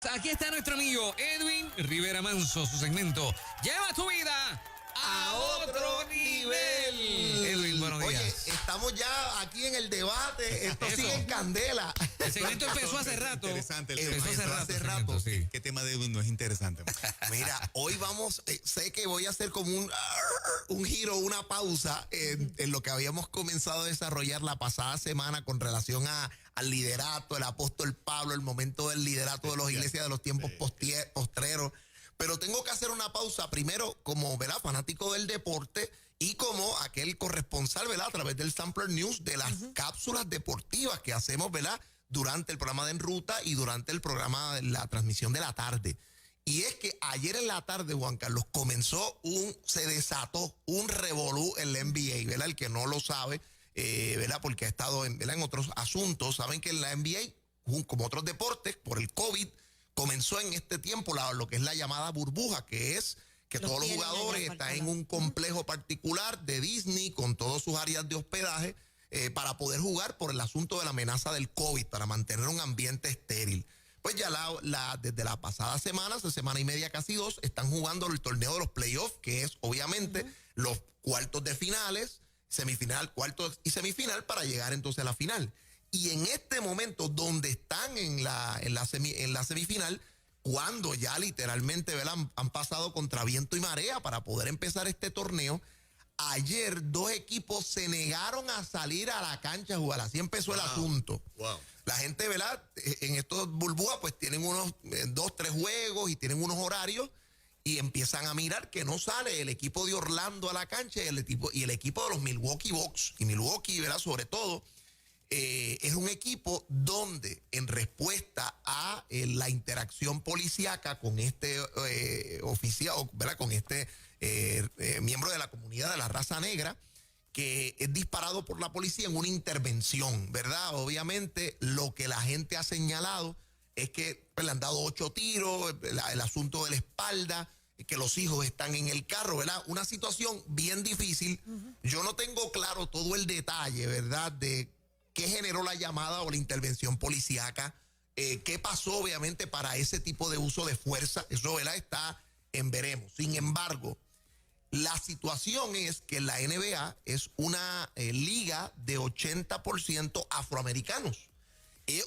Aquí está nuestro amigo Edwin Rivera Manso, su segmento Lleva tu vida a otro nivel. Edwin, buenos días. Oye, estamos ya aquí en el debate. Esto sigue en candela. El segmento empezó hace rato. Interesante el Empezó tema. hace rato. Sí. ¿Qué tema de Edwin no es interesante? Mira, hoy vamos, sé que voy a hacer como un giro, una pausa en lo que habíamos comenzado a desarrollar la pasada semana con relación al liderato, el apóstol Pablo, el momento del liderato de las iglesias de los tiempos postreros. Pero tengo que hacer una pausa primero como, ¿verdad?, fanático del deporte y como aquel corresponsal, ¿verdad?, a través del Sampler News de las cápsulas deportivas que hacemos, ¿verdad?, durante el programa de En Ruta y durante el programa de la transmisión de la tarde. Y es que ayer en la tarde, Juan Carlos, se desató un revolú en la NBA, ¿verdad? El que no lo sabe, ¿verdad?, porque ha estado en otros asuntos, saben que en la NBA, como otros deportes, por el COVID, comenzó en este tiempo lo que es la llamada burbuja, que es que todos los jugadores están en un complejo particular de Disney con todas sus áreas de hospedaje para poder jugar por el asunto de la amenaza del COVID, para mantener un ambiente estéril. Pues ya desde la pasada semana, hace semana y media, casi dos, están jugando el torneo de los playoffs, que es obviamente los cuartos de finales, semifinal, cuartos y semifinal para llegar entonces a la final. Y en este momento, donde están en la semifinal, cuando ya literalmente, ¿verdad?, han pasado contra viento y marea para poder empezar este torneo, ayer dos equipos se negaron a salir a la cancha a jugar. Así empezó el asunto. Wow. La gente, ¿verdad?, en estos burbujas pues tienen unos 2, 3 juegos y tienen unos horarios y empiezan a mirar que no sale el equipo de Orlando a la cancha y el equipo de los Milwaukee Bucks. Y Milwaukee, ¿verdad?, sobre todo, es un equipo donde, en respuesta a la interacción policíaca con este oficial, ¿verdad?, con este miembro de la comunidad de la raza negra, que es disparado por la policía en una intervención, ¿verdad? Obviamente, lo que la gente ha señalado es que le han dado 8 tiros, el asunto de la espalda, que los hijos están en el carro, ¿verdad? Una situación bien difícil. Yo no tengo claro todo el detalle, ¿verdad?, de qué generó la llamada o la intervención policíaca, qué pasó obviamente para ese tipo de uso de fuerza. Eso, ¿verdad?, está en veremos. Sin embargo, la situación es que la NBA es una liga de 80% afroamericanos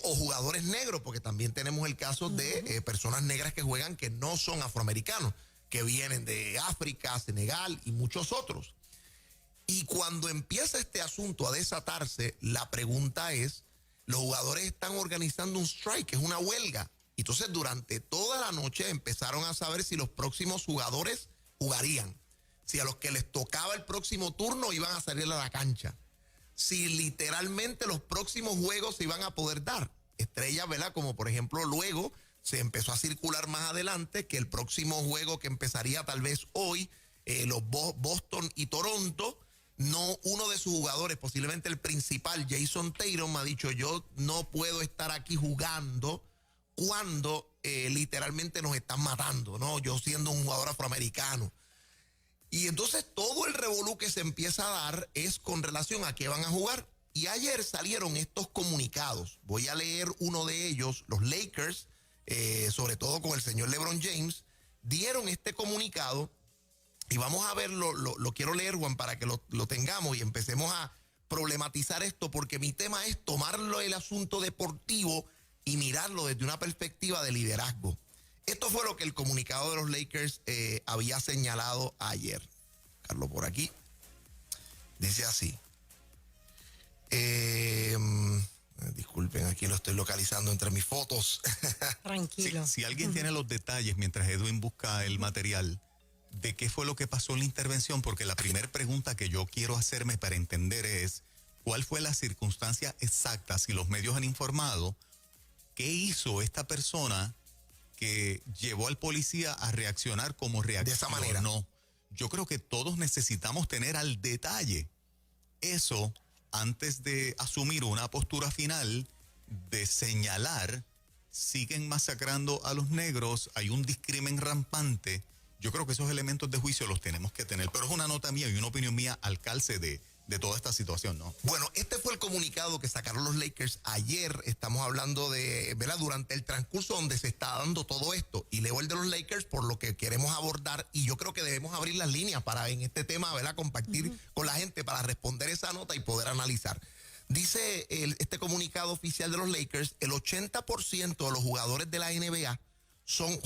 o jugadores negros, porque también tenemos el caso de personas negras que juegan que no son afroamericanos, que vienen de África, Senegal y muchos otros. Y cuando empieza este asunto a desatarse, la pregunta es, los jugadores están organizando un strike, que es una huelga. Entonces, durante toda la noche empezaron a saber si los próximos jugadores jugarían, si a los que les tocaba el próximo turno iban a salir a la cancha, si literalmente los próximos juegos se iban a poder dar. Estrellas, ¿verdad?, como por ejemplo luego se empezó a circular más adelante que el próximo juego que empezaría tal vez hoy, los Boston y Toronto, no, uno de sus jugadores, posiblemente el principal, Jason Tatum, ha dicho: yo no puedo estar aquí jugando cuando literalmente nos están matando, ¿no? Yo siendo un jugador afroamericano. Y entonces todo el revolú que se empieza a dar es con relación a qué van a jugar. Y ayer salieron estos comunicados. Voy a leer uno de ellos. Los Lakers, sobre todo con el señor LeBron James, dieron este comunicado. Y vamos a verlo, lo quiero leer, Juan, para que lo tengamos y empecemos a problematizar esto, porque mi tema es tomarlo el asunto deportivo y mirarlo desde una perspectiva de liderazgo. Esto fue lo que el comunicado de los Lakers había señalado ayer. Carlos, por aquí. Dice así. Disculpen, aquí lo estoy localizando entre mis fotos. Tranquilo. Si alguien tiene los detalles mientras Edwin busca el material de qué fue lo que pasó en la intervención, porque la primera pregunta que yo quiero hacerme para entender es cuál fue la circunstancia exacta, si los medios han informado, qué hizo esta persona que llevó al policía a reaccionar como reaccionó. De esa manera. No, yo creo que todos necesitamos tener al detalle eso antes de asumir una postura final de señalar: siguen masacrando a los negros, hay un discrimen rampante. Yo creo que esos elementos de juicio los tenemos que tener, pero es una nota mía y una opinión mía al calce de de toda esta situación, ¿no? Bueno, este fue el comunicado que sacaron los Lakers ayer. Estamos hablando de, ¿verdad? Durante el transcurso donde se está dando todo esto. Y leo el de los Lakers por lo que queremos abordar. Y yo creo que debemos abrir las líneas para en este tema, ¿verdad? Compartir con la gente para responder esa nota y poder analizar. Dice este comunicado oficial de los Lakers, el 80% de los jugadores de la NBA son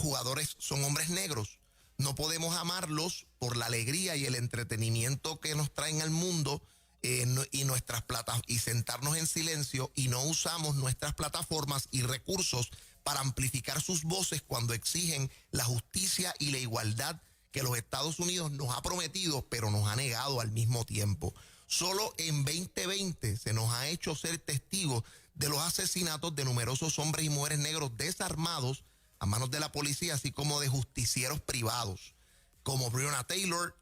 hombres negros. No podemos amarlos por la alegría y el entretenimiento que nos traen al mundo y nuestras y sentarnos en silencio, y no usamos nuestras plataformas y recursos para amplificar sus voces cuando exigen la justicia y la igualdad que los Estados Unidos nos ha prometido, pero nos ha negado al mismo tiempo. Solo en 2020 se nos ha hecho ser testigos de los asesinatos de numerosos hombres y mujeres negros desarmados a manos de la policía, así como de justicieros privados, como Breonna Taylor,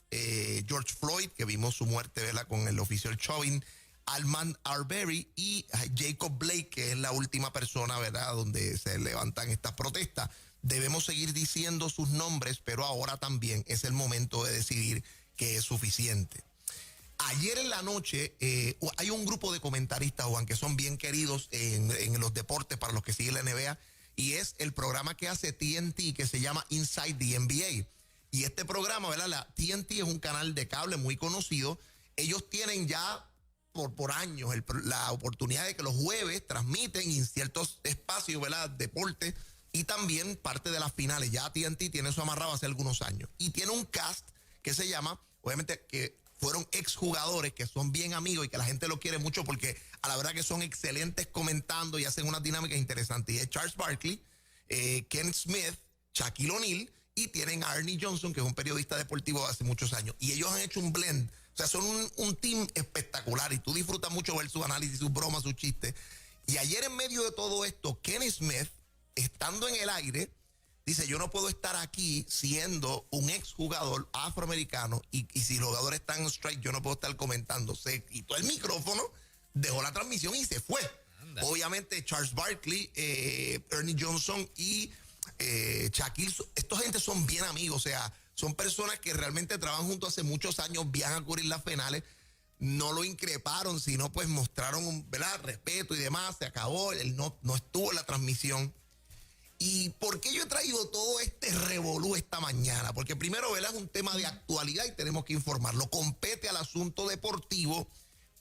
George Floyd, que vimos su muerte, ¿verdad?, con el oficial Chauvin, Ahmaud Arbery y Jacob Blake, que es la última persona, ¿verdad?, donde se levantan estas protestas. Debemos seguir diciendo sus nombres, pero ahora también es el momento de decidir que es suficiente. Ayer en la noche hay un grupo de comentaristas, Juan, que son bien queridos en los deportes para los que siguen la NBA, y es el programa que hace TNT, que se llama Inside the NBA. Y este programa, ¿verdad? La TNT es un canal de cable muy conocido. Ellos tienen ya por años la oportunidad de que los jueves transmiten en ciertos espacios, ¿verdad?, deporte, y también parte de las finales. Ya TNT tiene eso amarrado hace algunos años. Y tiene un cast que se llama, obviamente, que fueron exjugadores que son bien amigos y que la gente lo quiere mucho porque a la verdad que son excelentes comentando y hacen unas dinámicas interesantes. Y es Charles Barkley, Ken Smith, Shaquille O'Neal, y tienen a Ernie Johnson, que es un periodista deportivo de hace muchos años. Y ellos han hecho un blend. O sea, son un team espectacular y tú disfrutas mucho ver sus análisis, sus bromas, sus chistes. Y ayer en medio de todo esto, Ken Smith, estando en el aire, dice, yo no puedo estar aquí siendo un exjugador afroamericano y si los jugadores están en strike, yo no puedo estar comentando. Se quitó el micrófono, dejó la transmisión y se fue. Anda. Obviamente Charles Barkley, Ernie Johnson y Shaquille, estos gente son bien amigos, o sea, son personas que realmente trabajan juntos hace muchos años, viajan a cubrir las finales. No lo increparon, sino pues mostraron, ¿verdad?, respeto y demás. Se acabó, él no estuvo en la transmisión. ¿Y por qué yo he traído todo este revolú esta mañana? Porque primero, ¿verdad?, es un tema de actualidad y tenemos que informarlo. Compete al asunto deportivo,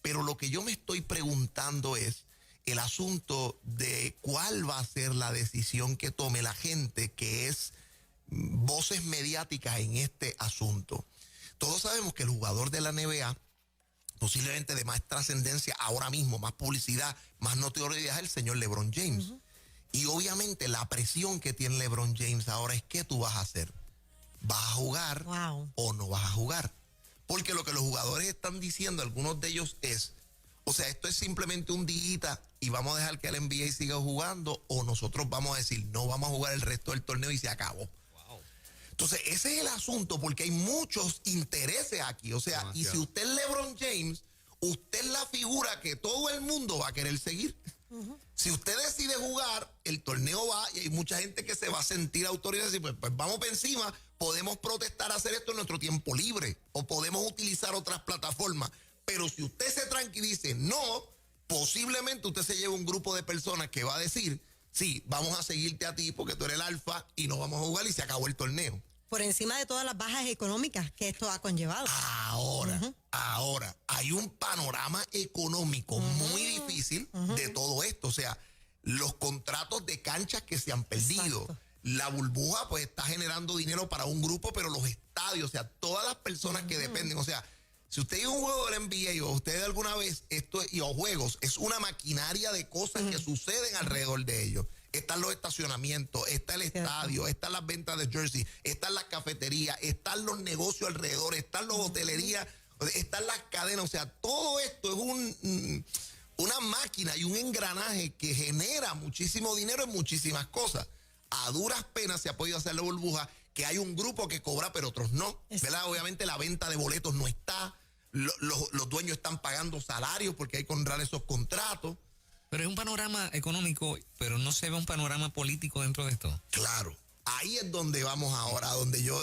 pero lo que yo me estoy preguntando es el asunto de cuál va a ser la decisión que tome la gente que es voces mediáticas en este asunto. Todos sabemos que el jugador de la NBA, posiblemente de más trascendencia ahora mismo, más publicidad, más notoriedad, es el señor LeBron James. Y obviamente la presión que tiene LeBron James ahora es ¿qué tú vas a hacer? ¿Vas a jugar o no vas a jugar? Porque lo que los jugadores están diciendo, algunos de ellos es, o sea, esto es simplemente un día y vamos a dejar que el NBA siga jugando, o nosotros vamos a decir, no vamos a jugar el resto del torneo y se acabó. Entonces, ese es el asunto, porque hay muchos intereses aquí. O sea, demasiado. Y si usted es LeBron James, usted es la figura que todo el mundo va a querer seguir. Si usted decide jugar, el torneo va y hay mucha gente que se va a sentir autoridad y decir, pues vamos por encima, podemos protestar, hacer esto en nuestro tiempo libre o podemos utilizar otras plataformas. Pero si usted se tranquilice, no, posiblemente usted se lleve un grupo de personas que va a decir, sí, vamos a seguirte a ti porque tú eres el alfa y no vamos a jugar y se acabó el torneo. Por encima de todas las bajas económicas que esto ha conllevado. Ahora, hay un panorama económico muy difícil de todo esto. O sea, los contratos de canchas que se han perdido. Exacto. La burbuja pues está generando dinero para un grupo, pero los estadios, o sea, todas las personas que dependen, o sea, si usted iba a un juego del NBA o usted alguna vez, y los juegos, es una maquinaria de cosas que suceden alrededor de ellos. Están los estacionamientos, está el estadio, están las ventas de jersey, están las cafeterías, están los negocios alrededor, están las hotelerías, están las cadenas. O sea, todo esto es una máquina y un engranaje que genera muchísimo dinero en muchísimas cosas. A duras penas se ha podido hacer la burbuja, que hay un grupo que cobra, pero otros no. ¿Verdad? Obviamente la venta de boletos no está. Los dueños están pagando salarios porque hay que honrar esos contratos. Pero es un panorama económico, pero no se ve un panorama político dentro de esto. Claro. Ahí es donde vamos ahora,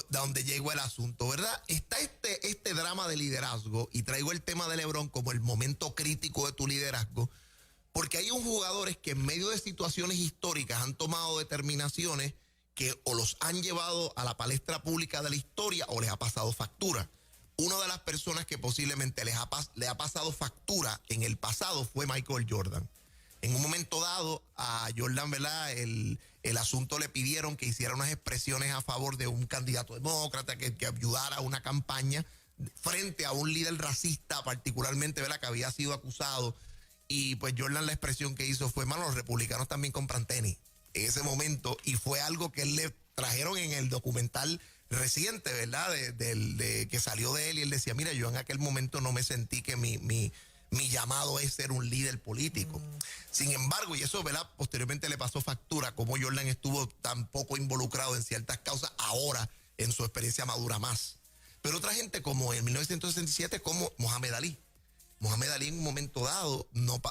donde llegó el asunto, ¿verdad? Está este drama de liderazgo, y traigo el tema de LeBron como el momento crítico de tu liderazgo, porque hay un jugadores que en medio de situaciones históricas han tomado determinaciones que o los han llevado a la palestra pública de la historia o les ha pasado factura. Una de las personas que posiblemente le ha pasado factura en el pasado fue Michael Jordan. En un momento dado a Jordan, ¿verdad? El asunto le pidieron que hiciera unas expresiones a favor de un candidato demócrata que ayudara a una campaña frente a un líder racista, particularmente, ¿verdad? Que había sido acusado. Y pues Jordan, la expresión que hizo fue: mano, los republicanos también compran tenis. En ese momento, y fue algo que él le trajeron en el documental reciente, ¿verdad? De que salió de él, y él decía: mira, yo en aquel momento no me sentí que mi llamado es ser un líder político. Sin embargo, y eso, ¿verdad?, posteriormente le pasó factura, como Jordan estuvo tan poco involucrado en ciertas causas ahora en su experiencia madura más. Pero otra gente, como en 1967, como Mohamed Ali. Mohamed Ali en un momento dado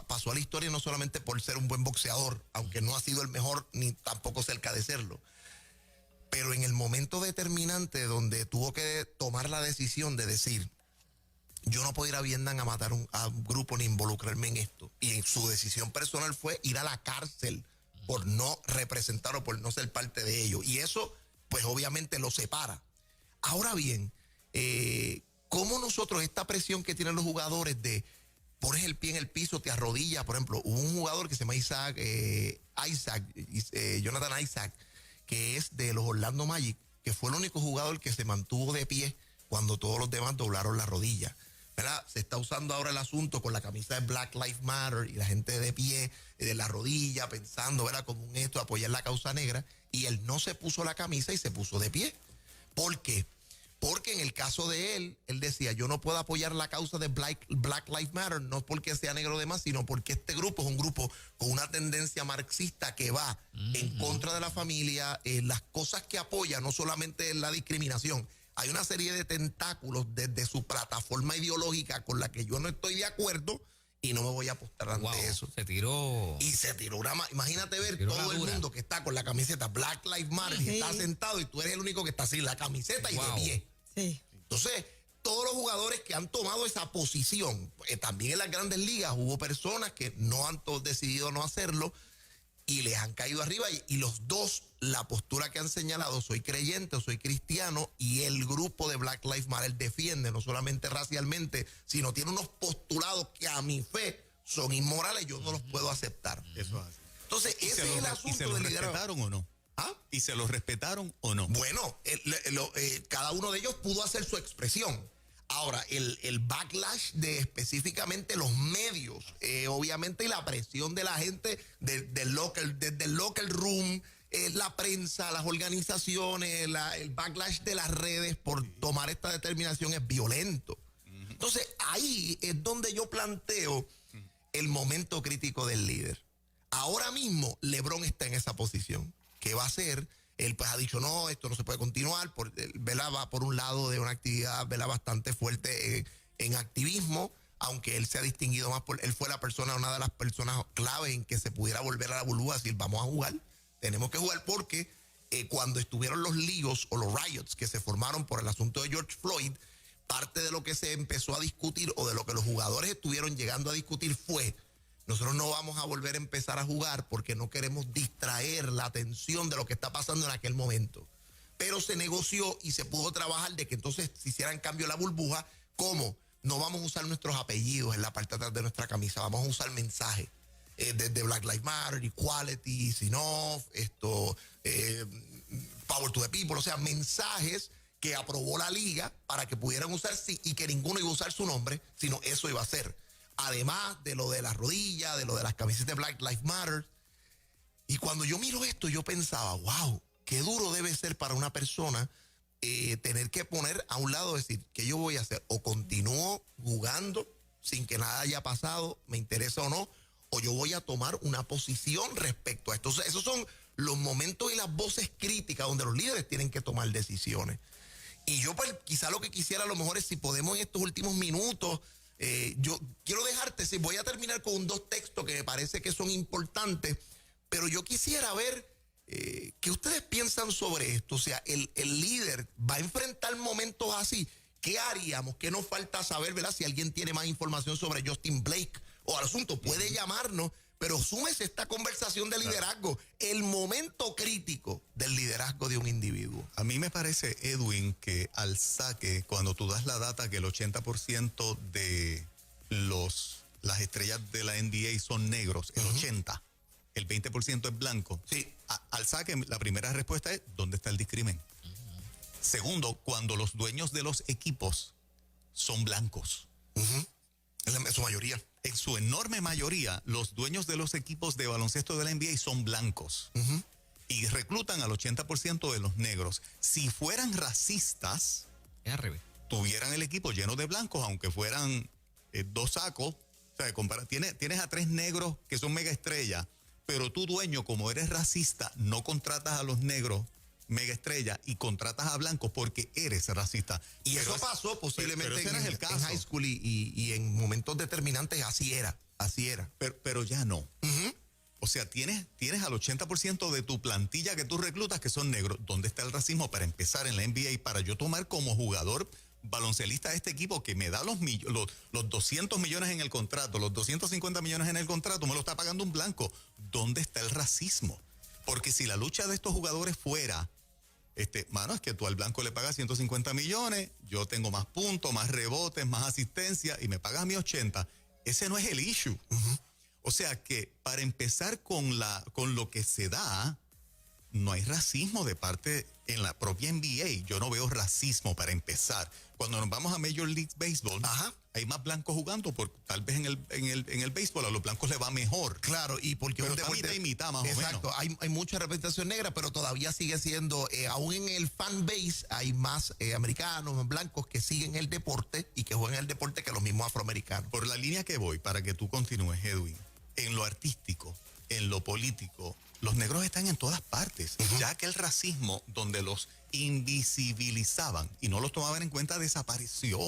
pasó a la historia no solamente por ser un buen boxeador, aunque no ha sido el mejor ni tampoco cerca de serlo, pero en el momento determinante donde tuvo que tomar la decisión de decir: yo no puedo ir a Vietnam a matar a un grupo ni involucrarme en esto. Y en su decisión personal fue ir a la cárcel por no representar o por no ser parte de ello. Y eso, pues obviamente lo separa. Ahora bien, ¿cómo nosotros, esta presión que tienen los jugadores de pones el pie en el piso, te arrodillas? Por ejemplo, hubo un jugador que se llama Jonathan Isaac, que es de los Orlando Magic, que fue el único jugador que se mantuvo de pie cuando todos los demás doblaron la rodilla, ¿verdad? Se está usando ahora el asunto con la camisa de Black Lives Matter y la gente de pie, de la rodilla, pensando, ¿verdad?, como un esto, apoyar la causa negra, y él no se puso la camisa y se puso de pie. ¿Por qué? Porque en el caso de él decía: yo no puedo apoyar la causa de Black Lives Matter, no porque sea negro de más, sino porque este grupo es un grupo con una tendencia marxista que va en contra de la familia, las cosas que apoya, no solamente la discriminación. Hay una serie de tentáculos desde su plataforma ideológica con la que yo no estoy de acuerdo y no me voy a apostar ante eso. Se tiró. Y se tiró imagínate ver todo el mundo que está con la camiseta Black Lives Matter y está sentado, y tú eres el único que está sin la camiseta y de pie. Sí. Entonces, todos los jugadores que han tomado esa posición, también en las grandes ligas hubo personas que no han decidido no hacerlo y les han caído arriba, y los dos, la postura que han señalado: soy creyente o soy cristiano, y el grupo de Black Lives Matter defiende no solamente racialmente, sino tiene unos postulados que a mi fe son inmorales, yo no los puedo aceptar. Eso es así. Entonces, ese es el asunto. ¿Y se los respetaron o no? ¿Ah? ¿Y se los respetaron o no? Bueno, cada uno de ellos pudo hacer su expresión. Ahora, el backlash de específicamente los medios, obviamente, y la presión de la gente desde el local room, la prensa, las organizaciones, el backlash de las redes por tomar esta determinación es violento. Entonces, ahí es donde yo planteo el momento crítico del líder. Ahora mismo, LeBron está en esa posición. ¿Qué va a hacer? Él pues ha dicho: no, esto no se puede continuar, ¿verdad? Va por un lado de una actividad, ¿verdad?, bastante fuerte en activismo, aunque él se ha distinguido más él fue una de las personas clave en que se pudiera volver a la burbuja, decir: vamos a jugar, tenemos que jugar, porque cuando estuvieron los líos o los riots que se formaron por el asunto de George Floyd, parte de lo que se empezó a discutir, o de lo que los jugadores estuvieron llegando a discutir, fue: nosotros no vamos a volver a empezar a jugar porque no queremos distraer la atención de lo que está pasando en aquel momento. Pero se negoció y se pudo trabajar de que entonces se hicieran cambio a la burbuja. ¿Cómo? No vamos a usar nuestros apellidos en la parte de atrás de nuestra camisa, vamos a usar mensajes desde Black Lives Matter, Equality, Enough, Power to the People, o sea, mensajes que aprobó la liga para que pudieran usarse, y que ninguno iba a usar su nombre, sino eso iba a ser. Además de lo de las rodillas, de lo de las camisetas de Black Lives Matter. Y cuando yo miro esto, yo pensaba: wow, qué duro debe ser para una persona tener que poner a un lado, decir: ¿qué yo voy a hacer? O continúo jugando sin que nada haya pasado, me interesa o no, o yo voy a tomar una posición respecto a esto. O sea, esos son los momentos y las voces críticas donde los líderes tienen que tomar decisiones. Y yo pues quizá lo que quisiera a lo mejor es, si podemos en estos últimos minutos, yo quiero dejarte, voy a terminar con dos textos que me parece que son importantes, pero yo quisiera ver ¿Qué ustedes piensan sobre esto? O sea, el líder va a enfrentar momentos así. ¿Qué haríamos? ¿Qué nos falta saber, verdad? Si alguien tiene más información sobre Justin Blake o al asunto, puede llamarnos, pero súmese esta conversación de liderazgo, el momento crítico del liderazgo de un individuo. A mí me parece, Edwin, que al saque, cuando tú das la data que el 80% de las estrellas de la NBA son negros, el 80%, el 20% es blanco. Sí. Al saque, la primera respuesta es, ¿dónde está el discrimen? Segundo, cuando los dueños de los equipos son blancos. En su mayoría. En su enorme mayoría, los dueños de los equipos de baloncesto de la NBA son blancos. Y reclutan al 80% de los negros. Si fueran racistas, Es al revés. tuvieran el equipo lleno de blancos, aunque fueran 2 sacos. O sea, tienes a 3 negros que son mega estrellas, pero tú, dueño, como eres racista, no contratas a los negros mega estrella y contratas a blancos porque eres racista. Y Pero eso pasó posiblemente pero ese no es el en caso. high school y en momentos determinantes así era. Pero ya no. O sea, tienes al 80% de tu plantilla que tú reclutas que son negros. ¿Dónde está el racismo para empezar en la NBA y para yo tomar como jugador baloncelista a este equipo que me da los 200 millones en el contrato, los 250 millones en el contrato, me lo está pagando un blanco? ¿Dónde está el racismo? Porque si la lucha de estos jugadores fuera, mano, es que tú al blanco le pagas 150 millones, yo tengo más puntos, más rebotes, más asistencia y me pagas a mí 80. Ese no es el issue. O sea que para empezar con lo que se da, no hay racismo de parte en la propia NBA. Yo no veo racismo para empezar. Cuando nos vamos a Major League Baseball, hay más blancos jugando, porque tal vez en el béisbol a los blancos les va mejor. Claro, y porque pero un deporte mitad y mitad más o menos. Exacto, hay mucha representación negra, pero todavía sigue siendo, aún en el fan base hay más americanos, más blancos que siguen el deporte y que juegan el deporte que los mismos afroamericanos. Por la línea que voy, para que tú continúes, Edwin, en lo artístico, en lo político, los negros están en todas partes, ya que el racismo, donde los invisibilizaban y no los tomaban en cuenta, desapareció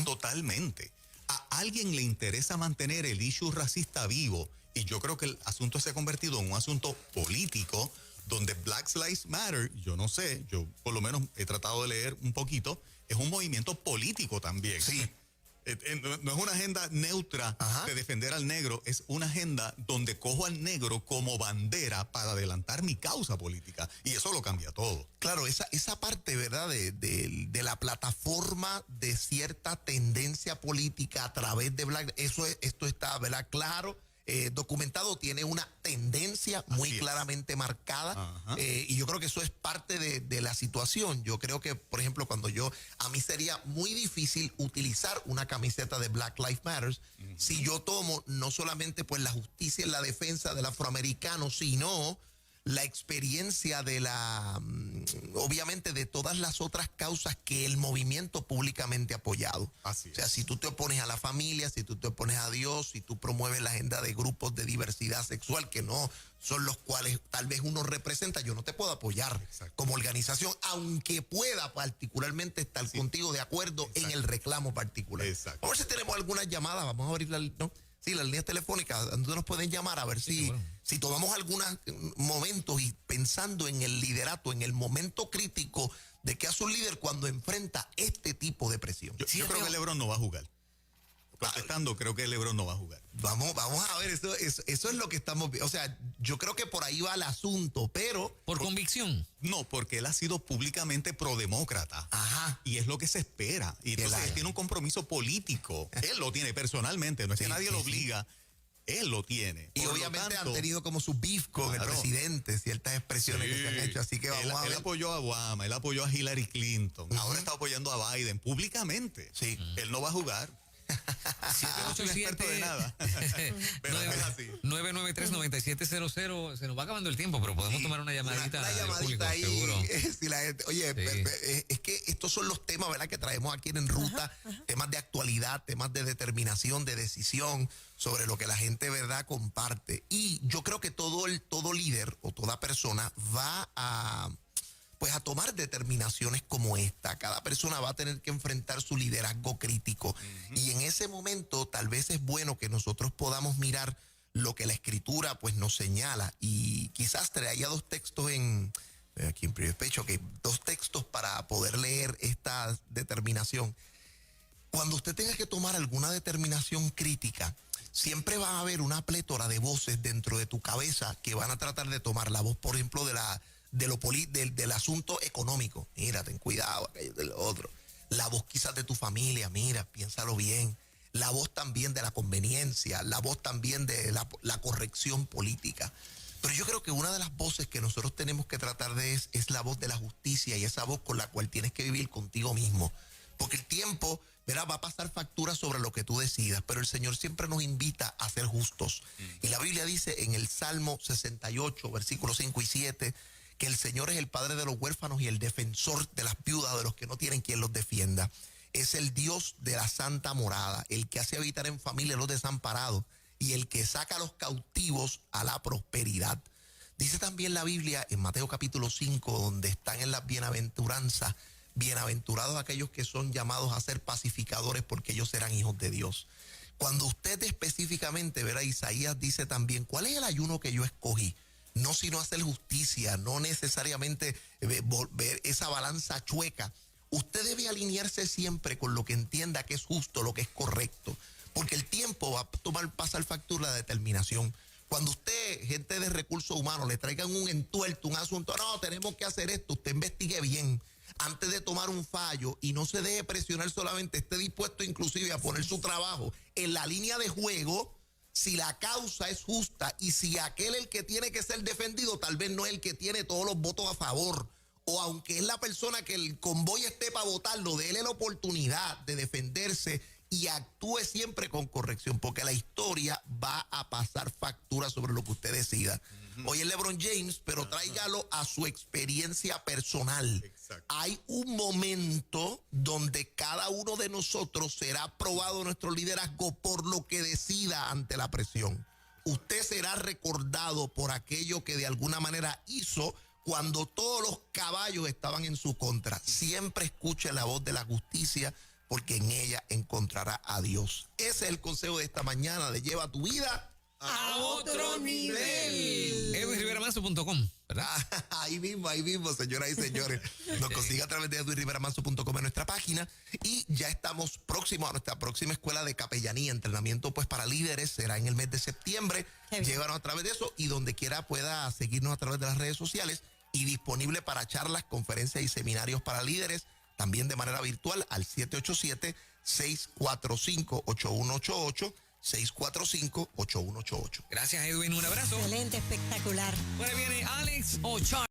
totalmente. A alguien le interesa mantener el issue racista vivo, y yo creo que el asunto se ha convertido en un asunto político, donde Black Lives Matter, yo no sé, yo por lo menos he tratado de leer un poquito, es un movimiento político también. Sí. No es una agenda neutra de defender al negro, es una agenda donde cojo al negro como bandera para adelantar mi causa política. Y eso lo cambia todo. Claro, esa parte, ¿verdad?, de la plataforma de cierta tendencia política a través de Black, esto está, ¿verdad?, claro. Documentado, tiene una tendencia muy claramente marcada, y yo creo que eso es parte de la situación. Yo creo que, por ejemplo, a mí sería muy difícil utilizar una camiseta de Black Lives Matter si yo tomo no solamente pues la justicia en la defensa del afroamericano, sino la experiencia de obviamente de todas las otras causas que el movimiento públicamente ha apoyado. Así es. O sea, si tú te opones a la familia, si tú te opones a Dios, si tú promueves la agenda de grupos de diversidad sexual que no son los cuales tal vez uno representa, yo no te puedo apoyar como organización, aunque pueda particularmente estar contigo de acuerdo en el reclamo particular. Exacto. A ver si tenemos algunas llamadas, vamos a abrir ¿no? Sí, las líneas telefónicas, donde nos pueden llamar a ver si tomamos algunos momentos y pensando en el liderato, en el momento crítico de qué hace un líder cuando enfrenta este tipo de presión. Yo creo que LeBron no va a jugar. Contestando, creo que LeBron no va a jugar. Vamos a ver, eso es lo que estamos viendo. O sea, yo creo que por ahí va el asunto, pero... ¿Por convicción? No, porque él ha sido públicamente prodemócrata. Y es lo que se espera. Y entonces él tiene un compromiso político. Él lo tiene personalmente, no es que nadie lo obliga. Él lo tiene. Y por obviamente han tenido como su beef con el presidente, ciertas expresiones que se han hecho. Así que vamos a ver. Él apoyó a Obama, él apoyó a Hillary Clinton. Ahora está apoyando a Biden públicamente. Él no va a jugar. No soy experto de nada. 993-9700. Se nos va acabando el tiempo, pero podemos tomar una llamadita. Una llamadita público, ahí. seguro. Si la gente, oye, es que estos son los temas, ¿verdad?, que traemos aquí en Ruta. Temas de actualidad, temas de determinación, de decisión sobre lo que la gente, ¿verdad?, comparte. Y yo creo que todo líder o toda persona va a tomar determinaciones como esta. Cada persona va a tener que enfrentar su liderazgo crítico. Y en ese momento tal vez es bueno que nosotros podamos mirar lo que la Escritura pues nos señala. Y quizás traía dos textos aquí en primer pecho, que dos textos para poder leer esta determinación. Cuando usted tenga que tomar alguna determinación crítica, siempre va a haber una plétora de voces dentro de tu cabeza que van a tratar de tomar la voz, por ejemplo, del asunto económico. Mira, ten cuidado, aquello de lo otro. La voz quizás de tu familia, mira, piénsalo bien. La voz también de la conveniencia, la voz también de la corrección política. Pero yo creo que una de las voces que nosotros tenemos que tratar de es la voz de la justicia, y esa voz con la cual tienes que vivir contigo mismo. Porque el tiempo, verá, va a pasar factura sobre lo que tú decidas, pero el Señor siempre nos invita a ser justos. Y la Biblia dice en el Salmo 68, versículos 5 y 7, que el Señor es el Padre de los huérfanos y el defensor de las viudas, de los que no tienen quien los defienda. Es el Dios de la santa morada, el que hace habitar en familia a los desamparados y el que saca a los cautivos a la prosperidad. Dice también la Biblia en Mateo capítulo 5, donde están en las bienaventuranzas: bienaventurados aquellos que son llamados a ser pacificadores, porque ellos serán hijos de Dios. Cuando usted específicamente, verá, Isaías dice también, ¿cuál es el ayuno que yo escogí? No sino hacer justicia, no necesariamente ver esa balanza chueca. Usted debe alinearse siempre con lo que entienda que es justo, lo que es correcto, porque el tiempo va a pasar factura de determinación. Cuando usted, gente de recursos humanos, le traigan un entuerto, un asunto, no, tenemos que hacer esto, usted investigue bien antes de tomar un fallo y no se deje presionar solamente, esté dispuesto inclusive a poner su trabajo en la línea de juego si la causa es justa y si aquel el que tiene que ser defendido tal vez no es el que tiene todos los votos a favor, o aunque es la persona que el convoy esté para votarlo, déle la oportunidad de defenderse y actúe siempre con corrección, porque la historia va a pasar factura sobre lo que usted decida. Hoy es LeBron James, pero tráigalo a su experiencia personal. Exacto. Hay un momento donde cada uno de nosotros será probado nuestro liderazgo por lo que decida ante la presión. Usted será recordado por aquello que de alguna manera hizo cuando todos los caballos estaban en su contra. Siempre escuche la voz de la justicia, porque en ella encontrará a Dios. Ese es el consejo de esta mañana, de lleva tu vida a otro nivel. EdwinRiveraManso.com, ¿verdad? Ahí mismo, señoras y señores. Nos consigue a través de EdwinRiveraManso.com en nuestra página. Y ya estamos próximos a nuestra próxima escuela de capellanía, entrenamiento pues para líderes. Será en el mes de septiembre. Llévanos a través de eso, y donde quiera pueda seguirnos a través de las redes sociales, y disponible para charlas, conferencias y seminarios para líderes, también de manera virtual, al 787-645-8188, 645-8188. Gracias, Edwin. Un abrazo. Excelente, espectacular. Ahora viene Alex Ochar.